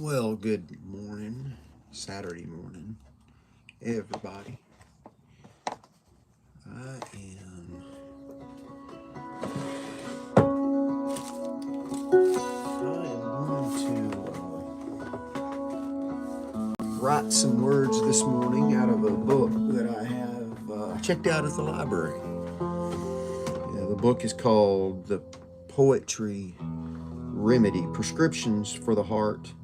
Well, good morning, Saturday morning, everybody. I am going to write some words this morning out of a book that I have checked out at the library. The book is called The Poetry Remedy: Prescriptions for the Heart,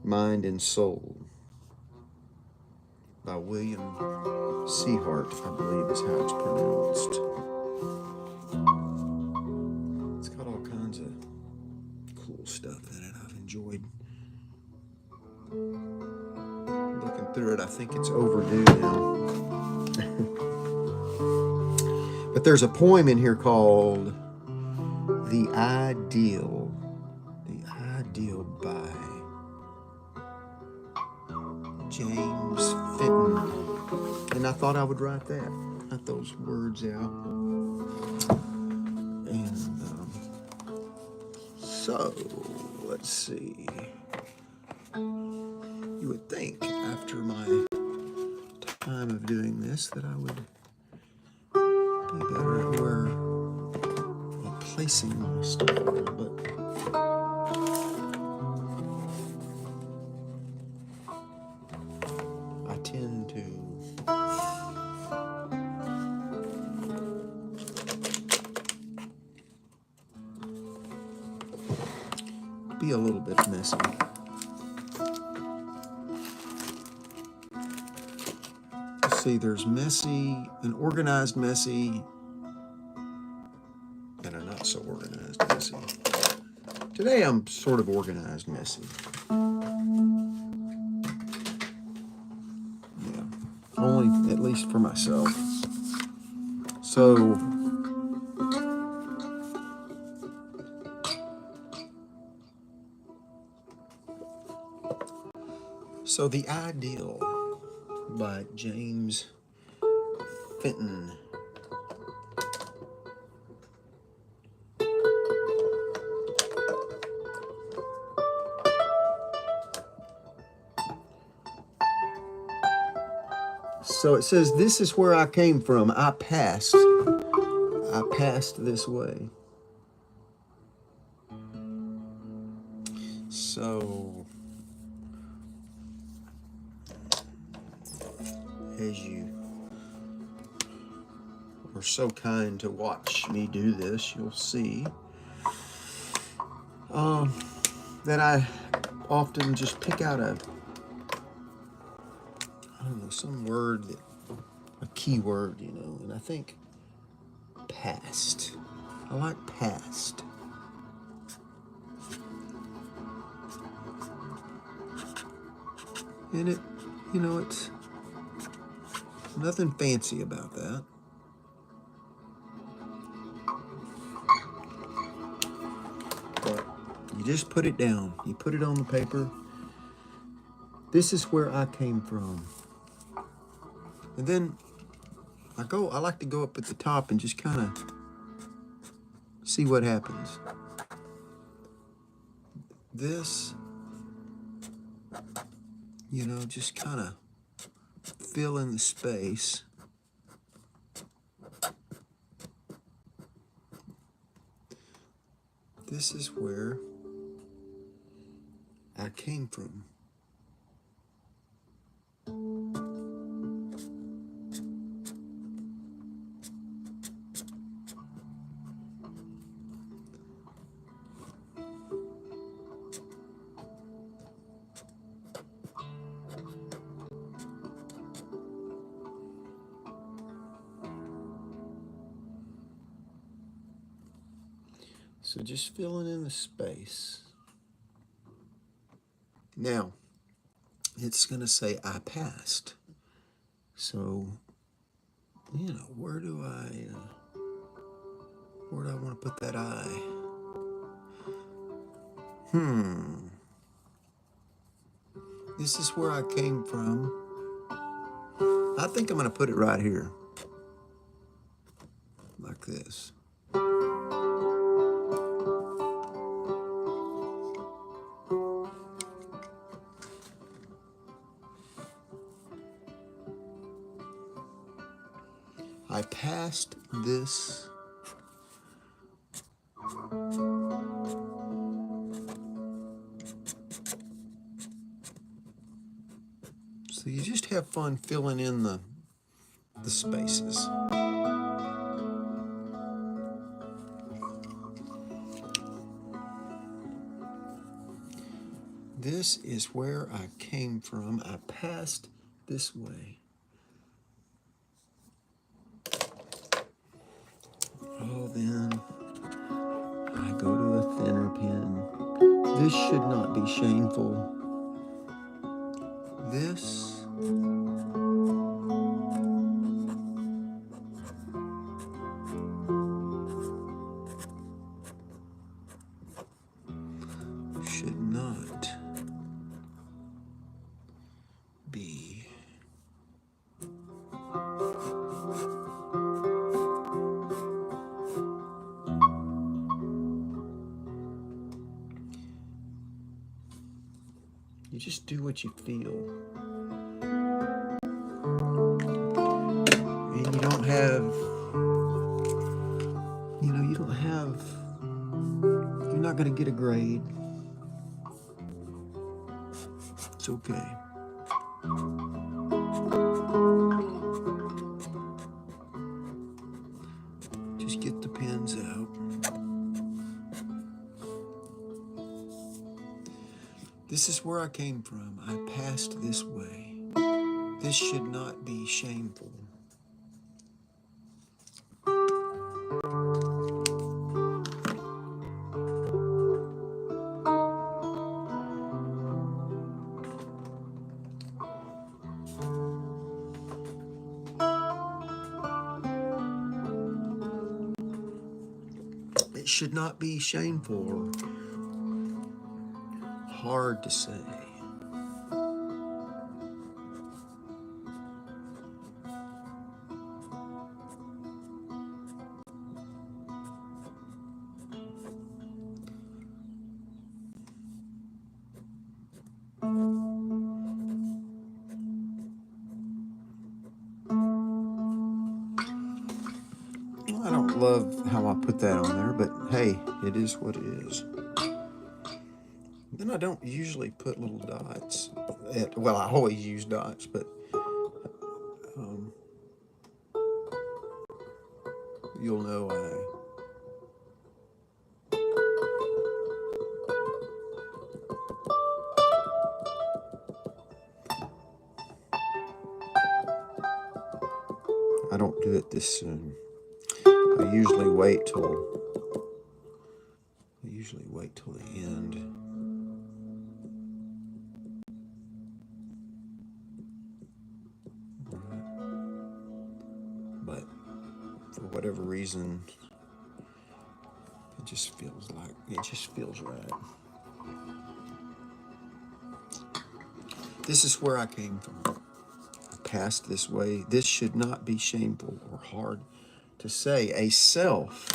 Mind, and Soul by William Seahart, I believe is how it's pronounced. It's got all kinds of cool stuff in it. I've enjoyed looking through it. I think it's overdue now. But there's a poem in here called The Ideal. The Ideal by James Fenton. And I thought I would write those words out. And so, let's see. You would think after my time of doing this that I would be better at where placing my stuff, but I tend to be a little bit messy. See, there's messy, an organized messy, and a not so organized messy. Today I'm sort of organized messy. Yeah, only at least for myself. So The Ideal by James Fenton. So it says, this is where I came from. I passed this way. So, as you were so kind to watch me do this, you'll see that I often just pick out some word, a keyword, and I think past. I like past. And it's nothing fancy about that. But you just put it down. You put it on the paper. This is where I came from. And then I like to go up at the top and just kind of see what happens. This, just kind of fill in the space. This is where I came from. So just filling in the space. Now, it's going to say I passed. So, where do I want to put that I? This is where I came from. I think I'm going to put it right here. Like this. I passed this. So you just have fun filling in the spaces. This is where I came from. I passed this way. Oh, then I go to a thinner pen. This should not be shameful. This should not be. You just do what you feel. And you don't have, you're not going to get a grade. It's okay. Just get the pens out. This is where I came from. I passed this way. This should not be shameful. It should not be shameful or hard to say. I don't love how I put that on there, but hey, it is what it is. Then I don't usually put little dots. Well, I always use dots, but you'll know I don't do it this soon. I usually wait till the end. But for whatever reason, it just feels right. This is where I came from. I passed this way. This should not be shameful or hard to say. A self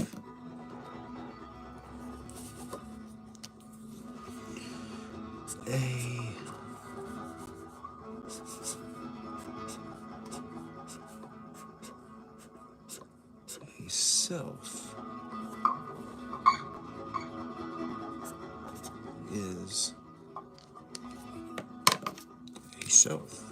is a self.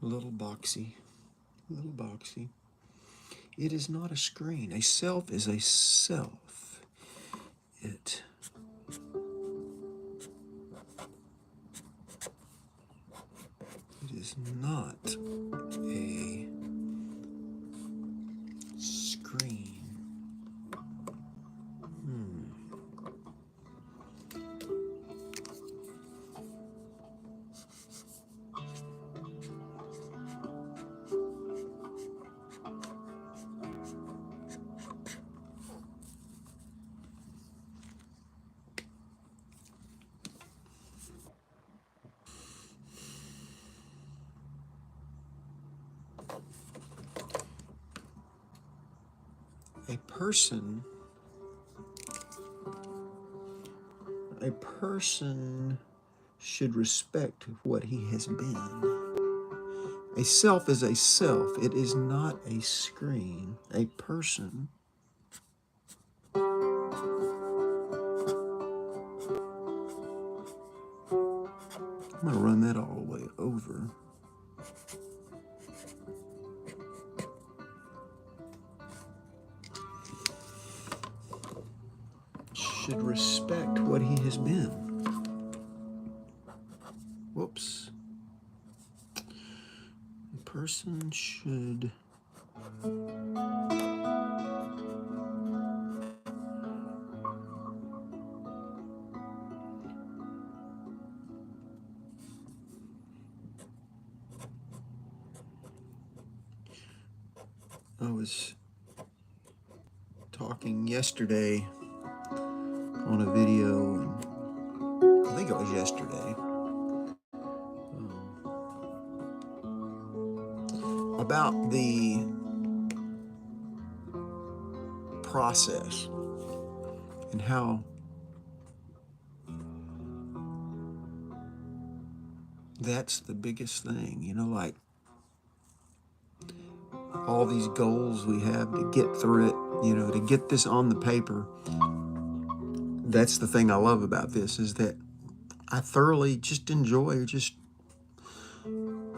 Little boxy. It is not a screen. A self is a self. It is not a screen. a person should respect what he has been. A self is a self. It is not a screen. A person I'm going to run that all the way over. Should respect what he has been. Whoops. A person should I was talking yesterday on a video, and I think it was yesterday, about the process and how that's the biggest thing, you know, like all these goals we have to get through it, you know, to get this on the paper. That's the thing I love about this, is that I thoroughly just enjoy just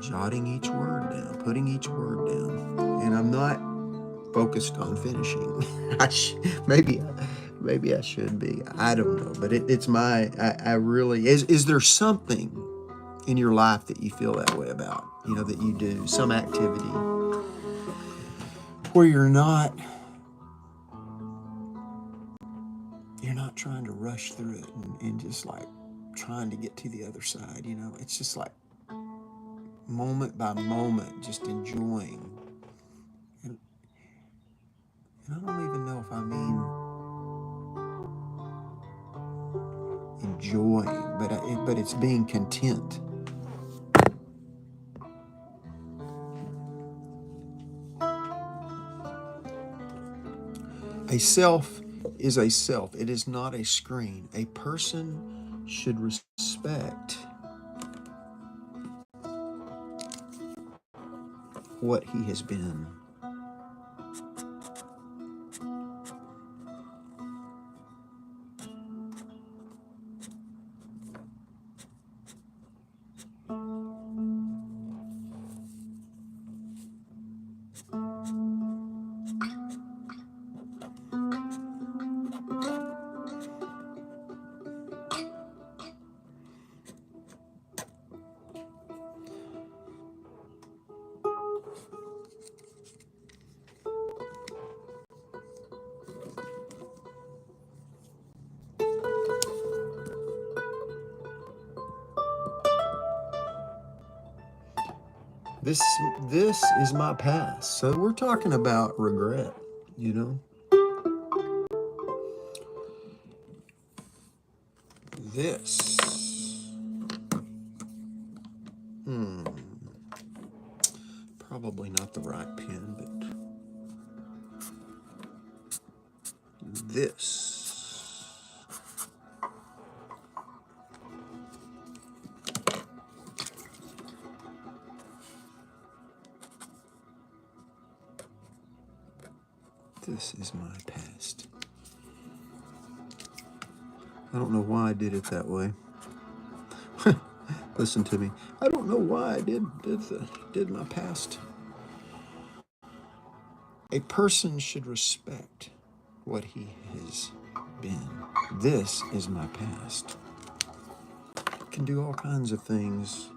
jotting each word down, putting each word down, and I'm not focused on finishing. Maybe I should be. I don't know, but it's my. I really is. Is there something in your life that you feel that way about? You know, that you do some activity where you're not trying to rush through it and just like trying to get to the other side. You know, it's just like moment by moment, just enjoying. And I don't even know if I mean enjoying, but it's being content. A self is a self. It is not a screen. A person should respect what he has been. This is my past. So we're talking about regret, you know? This. Probably not the right pen, but this. This is my past. I don't know why I did it that way. Listen to me. I don't know why I did my past. A person should respect what he has been. This is my past. You can do all kinds of things.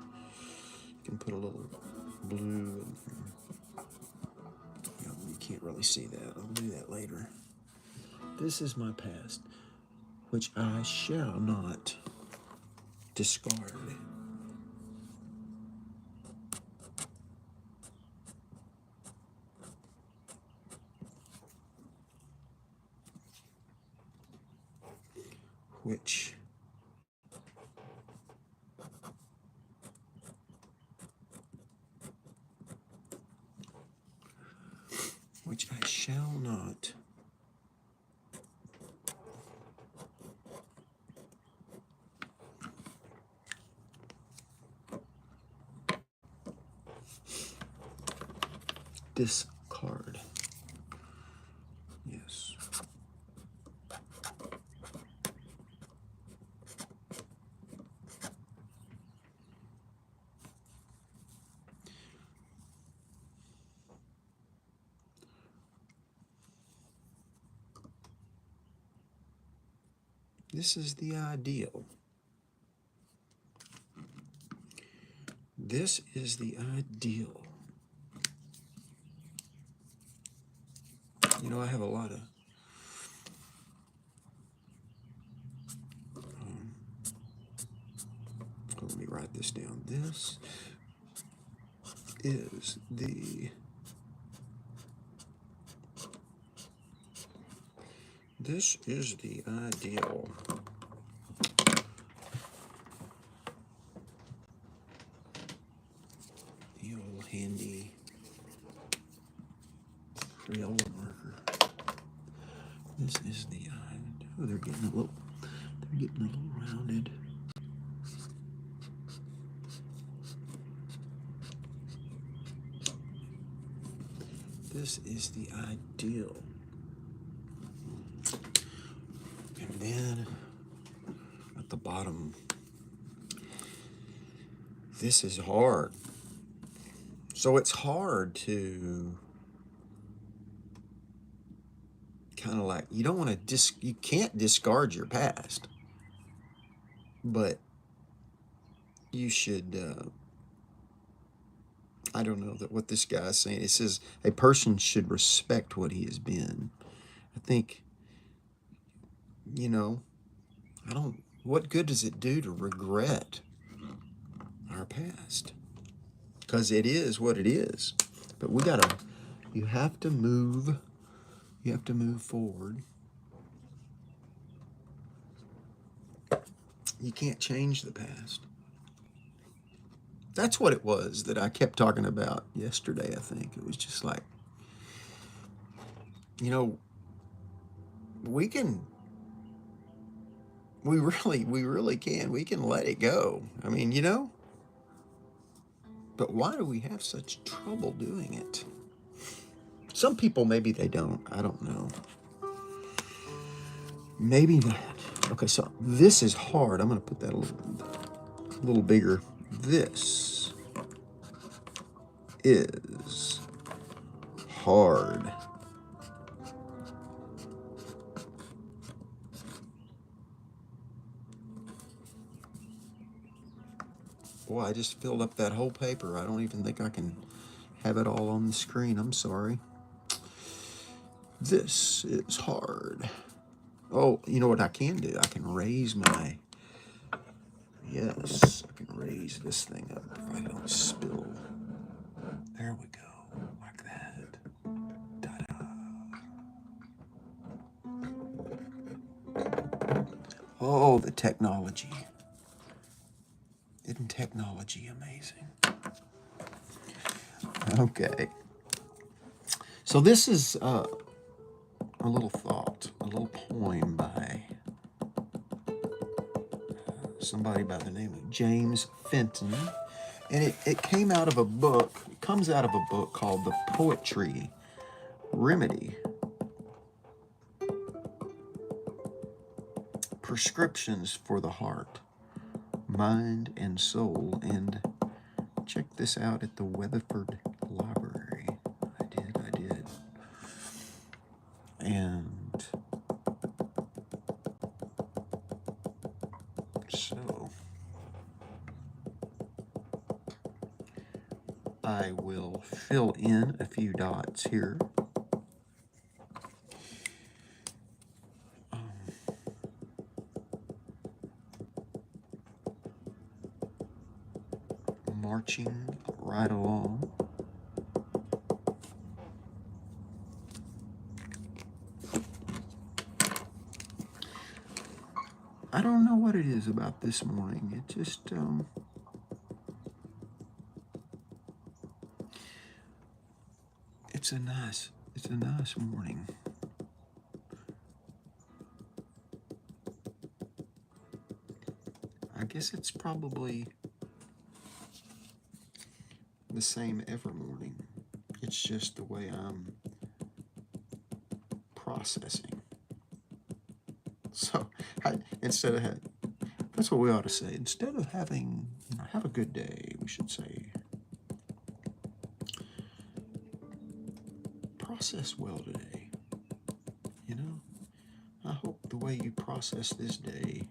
You can put a little blue and you can't really see that. I'll do that later. This is my past, which I shall not discard. Which I shall not discard. Yes. This is the ideal. This is the ideal. You know, I have a lot of let me write this down. This is the ideal. The old handy Crayola marker. This is the oh, they're getting a little rounded. This is the ideal. And then at the bottom, this is hard. So it's hard to kind of like, you don't want to you can't discard your past, but you should, I don't know what this guy is saying. It says a person should respect what he has been. I think, you know, what good does it do to regret our past? Because it is what it is. But you have to move forward. You can't change the past. That's what it was that I kept talking about yesterday, I think. It was just like, you know, we really can. We can let it go. I mean, you know, but why do we have such trouble doing it? Some people, maybe they don't. I don't know. Maybe not. Okay, so this is hard. I'm going to put that a little bigger. This is hard. Boy, I just filled up that whole paper. I don't even think I can have it all on the screen. I'm sorry. This is hard. Oh, you know what I can do? I can raise my... Yes, I can raise this thing up if I don't spill. There we go, like that. Ta-da. Oh, the technology. Isn't technology amazing? Okay. So this is a little thought, a little poem by somebody by the name of James Fenton. And it came out of a book, it comes out of a book called The Poetry Remedy. Prescriptions for the Heart, Mind, and Soul. And check this out at the Weatherford Library. I did. And so I will fill in a few dots here. Marching right along. I don't know what it is about this morning. It just, it's a nice morning. I guess it's probably the same every morning. It's just the way I'm processing. So instead of that's what we ought to say. Instead of having, have a good day, we should say, process well today. I hope the way you process this day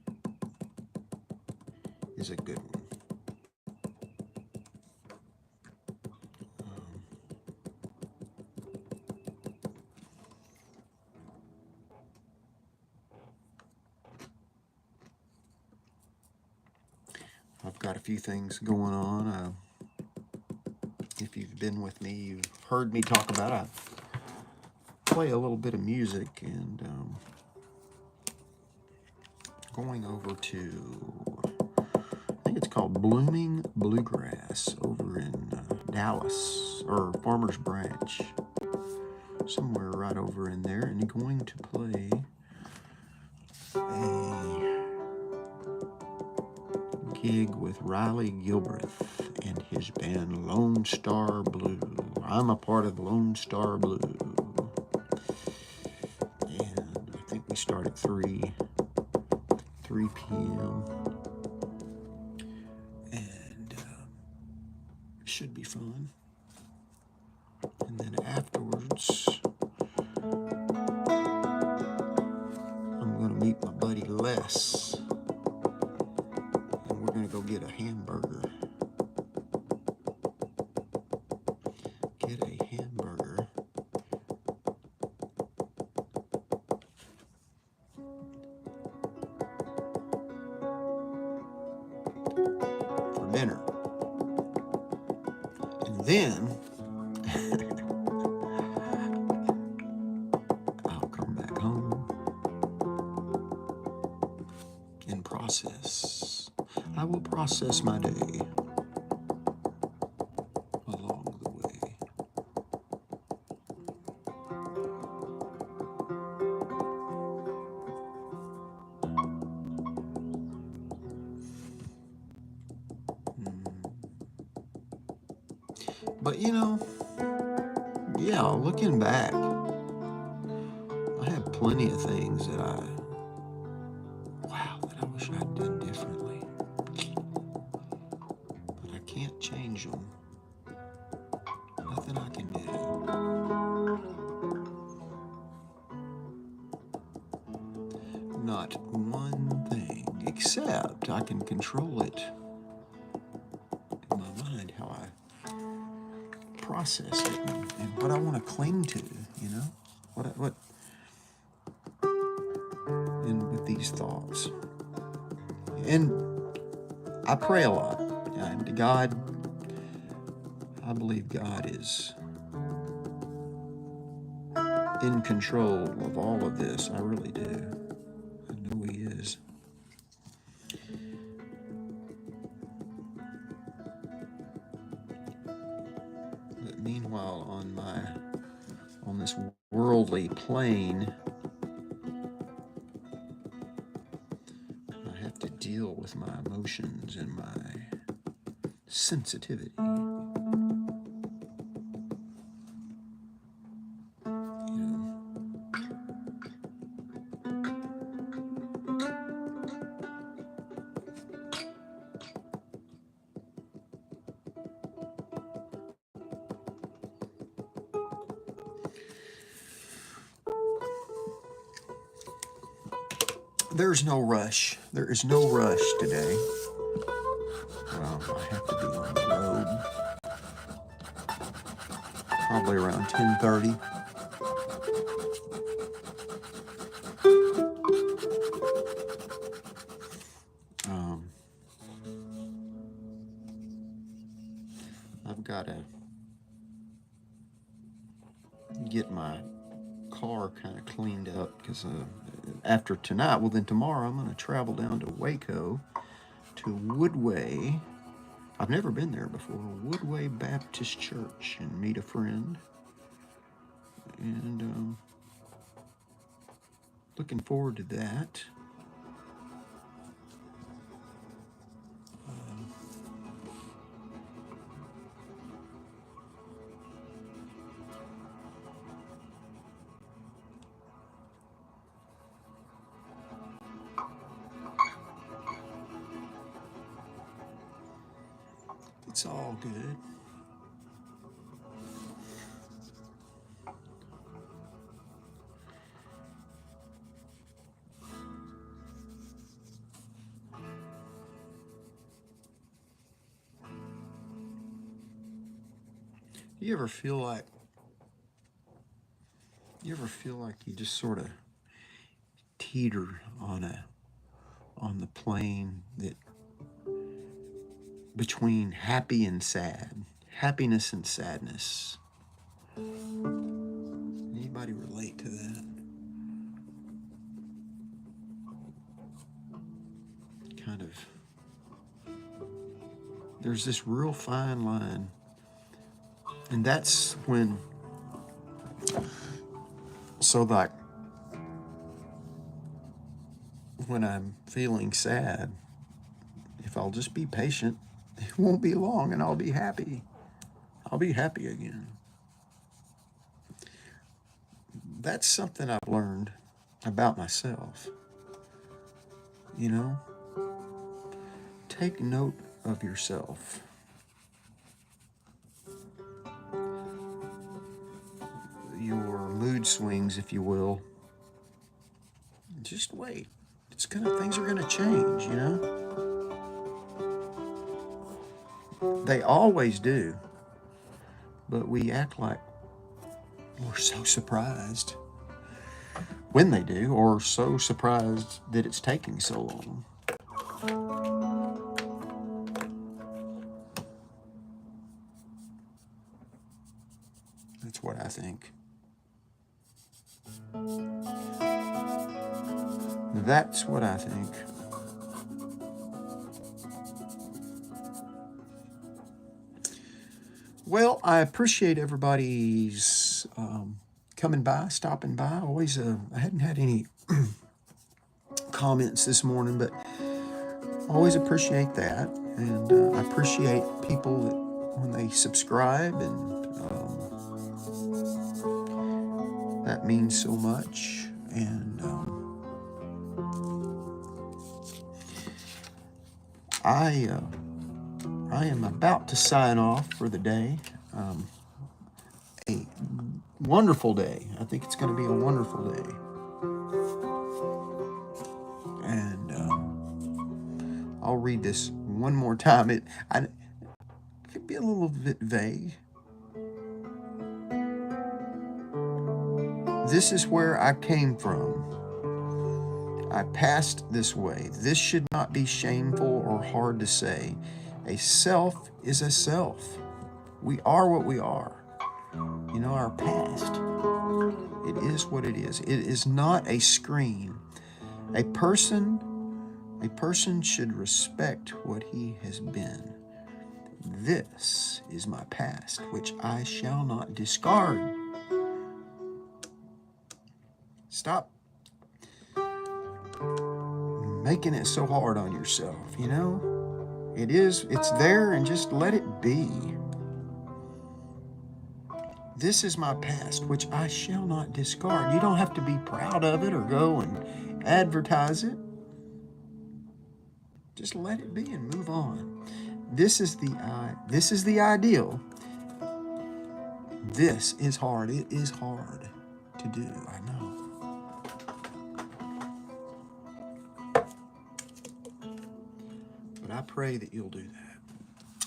is a good one. I've got a few things going on. If you've been with me, you've heard me talk about it. I play a little bit of music, and going over to, I think it's called Blooming Bluegrass over in Dallas, or Farmers Branch, somewhere right over in there, and going to play a gig with Riley Gilbreth and his band Lone Star Blue. I'm a part of Lone Star Blue, and I think we start at 3 p.m. and it should be fun. And then afterwards, I'm going to meet my buddy Les, and we're going to go get a hamburger. For dinner. And then I'll come back home and process. I will process my day along the way. But yeah, looking back, I had plenty of things that I wish I'd done differently. But I can't change them. Nothing I can do. Not one thing, except I can control it in my mind, how I process it and what I want to cling to, what and with these thoughts. And I pray a lot. And to God, I believe God is in control of all of this. I really do. I know He is. But meanwhile, on this worldly plane, I have to deal with my emotions and my sensitivity. There's no rush. There is no rush today. I have to be on the road probably around 10:30. I've got to get my car kind of cleaned up because after tonight, well then tomorrow I'm going to travel down to Waco to Woodway. I've never been there before. Woodway Baptist Church, and meet a friend. And looking forward to that. It's all good. You ever feel like you just sort of teeter on the plane that between happy and sad, happiness and sadness? Anybody relate to that? Kind of. There's this real fine line. And that's when, so like, when I'm feeling sad, if I'll just be patient, it won't be long and I'll be happy. I'll be happy again. That's something I've learned about myself. You know, take note of yourself. Your mood swings, if you will. Just wait. Things are gonna change, you know? They always do. But we act like we're so surprised when they do, or so surprised that it's taking so long. That's what I think. That's what I think. Well, I appreciate everybody's coming by, stopping by. Always, I hadn't had any comments this morning, but always appreciate that. And I appreciate people that when they subscribe, and that means so much. And I am about to sign off for the day. A wonderful day. I think it's going to be a wonderful day. And I'll read this one more time. It could be a little bit vague. This is where I came from. I passed this way. This should not be shameful or hard to say. A self is a self. We are what we are. You know, our past. It is what it is. It is not a screen. A person should respect what he has been. This is my past, which I shall not discard. Stop making it so hard on yourself, you know? It's there, and just let it be. This is my past, which I shall not discard. You don't have to be proud of it or go and advertise it. Just let it be and move on. This is the ideal. This is hard. It is hard to do, I know. But I pray that you'll do that.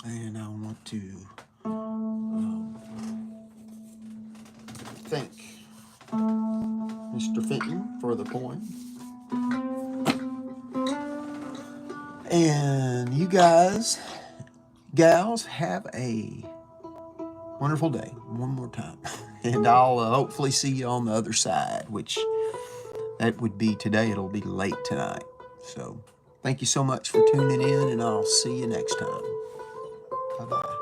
And I want to thank Mr. Fenton for the poem. And you guys, gals, have a wonderful day one more time. And I'll hopefully see you on the other side, which that would be today. It'll be late tonight. So thank you so much for tuning in, and I'll see you next time. Bye-bye.